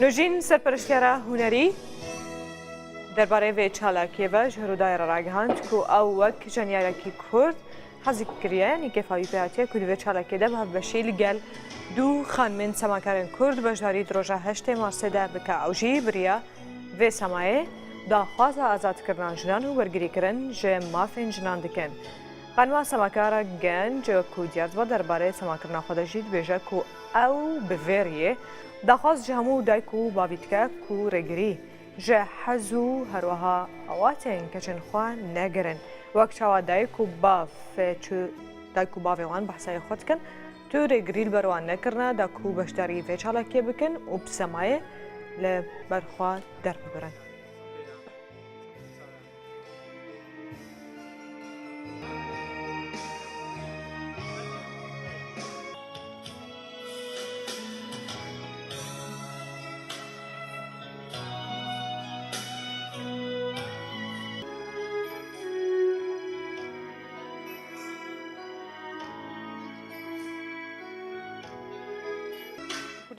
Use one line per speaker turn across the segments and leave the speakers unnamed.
نوژین سەرپەرشتیارە هوەری دەربارەی vê çalakiyê ji Hirûdayê re ragihand ku ew wek jenyarekî Kurd hezî kiriye nîkefayî pê hatiye ku di vê çalakiyê de bi hevbeşî li gel du xanimên semakerên Kurd beşdarî di roja heştê Marsê de bike. Ew jî biriya vê semayê daxwaza azadkirina jinan û wergirîkirin ji mafên jinan dikin. Xanima semakara genc ku diyar dibe derbarê semakirina xwe de jî dibêje ku ew bi vê rêyê daxwaz ji hemû dayk û bavî dike ku rêgirî ji hez û herwiha awatên keçên xwe negirin. Wek çawa dayk û bavê wan behsayê xwe dikin, tu rêgirî li ber wan nekirine da ku beşdarî vê çalakiyê bikin û bi semayê li ber xwe derbibirin.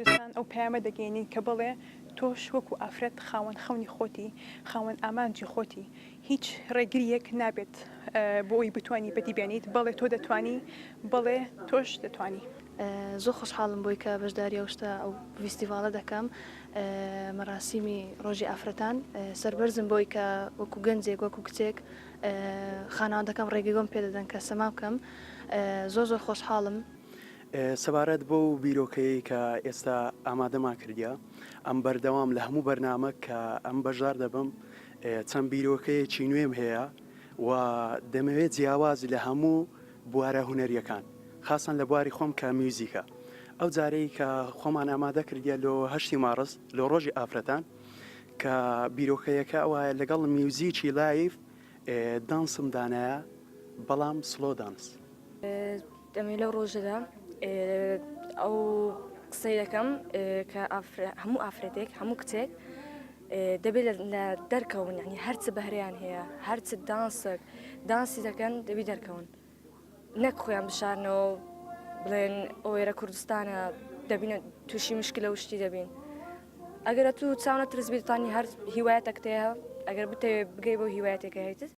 کوردستان ئەو پەیامە دەگەێنین کە بڵێ تۆش وەکو ئافرەت خاوەن خەونی خۆتی خاوەن ئامانجی خۆتی هیچ ڕێگریەک نابێت بۆ ئەوی بتوانی بەدیبێنیت بڵێ تۆ دەتوانی بڵێ تۆش دەتوانی.
زۆر خۆشحاڵم بۆی کە بەشداری ئەوشتا ئەو فیستیڤالە دەکەم مەراسیمی ڕۆژی ئافرەتان سەربەرزم بۆی کە وەکو گەنجێک وەکو کچێک خانەوادەکەم ڕێگەگۆم پێدەدەن کە سەما بکەم زۆر زۆر خۆشحاڵم.
سەبارەت بۆ بیرۆکەیە کە ئێستا ئامادەمان کردیا ئەم بەردەوام لە هەموو بەرنامە کە ئەم بەشدار دەبم چەند بیرۆکەیەکی نوێم هەیە و دەمەوێت جیاواز لە هەموو بوارە هونەریەکان خاصن لە بواری خۆم کە میوزیکە ئەو جارەی کە خۆمان ئامادە کردیا لە هەشتی مارس لە ڕۆژی ئافرەتان کە بیرۆکەیەکە ئەوە لەگەڵ میوزیکی لایف دانسم دانایە بەڵام سلۆ دانس.
دەمێ لەو ڕۆژەدا ئەو قسەی دەکەم کە هەموو ئافرەتێک هەموو کچێک دەبێت لە دەرکەون ینی هەرچ بەهرەیان هەیە هەرچ دانسێک دانسی دەکەن دەبی دەرکەون نەک خۆیان بشارنەوە بڵێن ئەوێرە کوردستانە دەبینە تووشی مشکلە وشتی دەبین ئەگەرە تو چاونە ترس بیتانی هەر هیوایەتەک تەیە ئەگەر بتەوێ بگەی بۆ هیوایەتێکە هەیتت